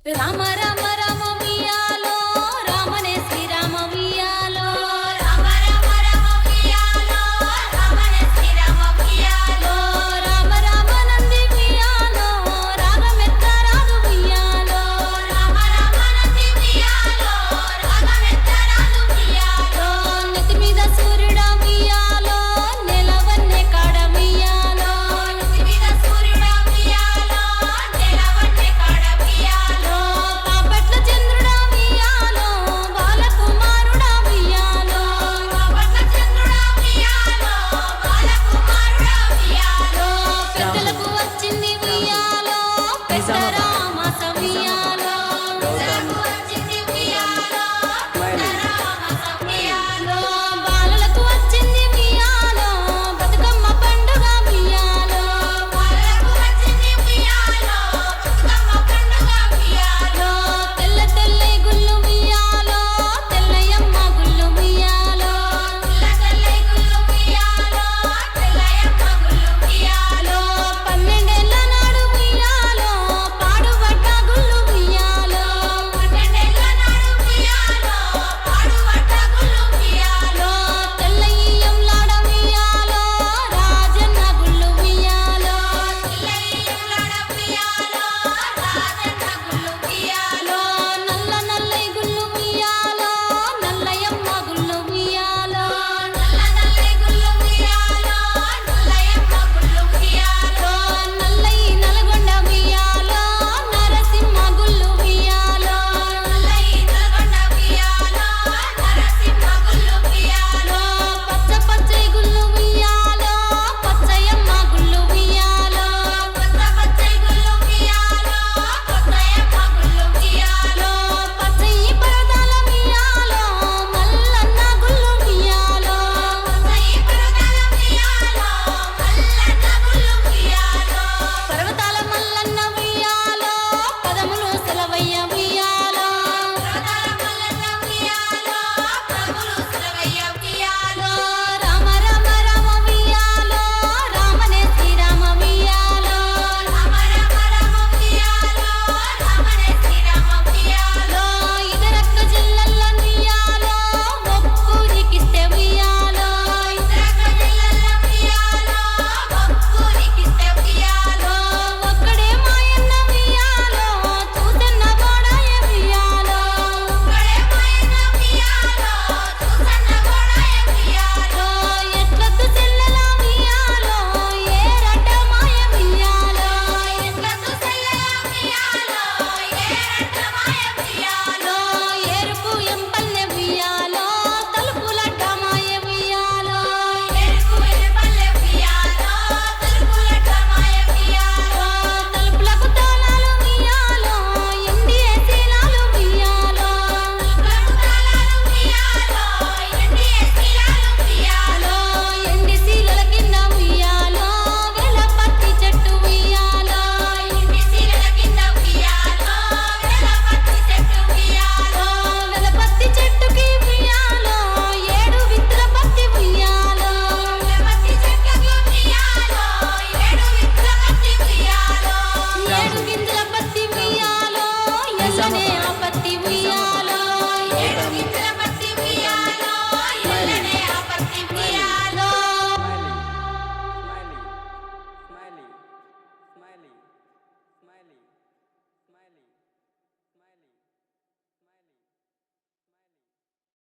రామ రామ రామ ఉయ్యాలో రామనే శ్రీరామ ఉయ్యాలో రామ రామ రామ ఉయ్యాలో రామనే శ్రీరామ ఉయ్యాలో రామ రామ నంది ఉయ్యాలో రాగమెత్త రాదు ఉయ్యాలో రామ రామ నంది ఉయ్యాలో రాగమెత్త రాదు ఉయ్యాలో నెత్తి మీద సూర్యుడా ఉయ్యాలో నెలవన్నే కాడ ఉయ్యాలో నెత్తి మీద సూర్యుడా ఉయ్యాలో నెలవన్నే కాడ ఉయ్యాలో పాపట్ల చంద్రుడా ఉయ్యాలో బాలకుమారుడా ఉయ్యాలో పాపట్ల చంద్రుడా ఉయ్యాలో బాలకుమారుడా ఉయ్యాలో పెద్దలకు వచ్చింది ఉయ్యాలో పెద్ద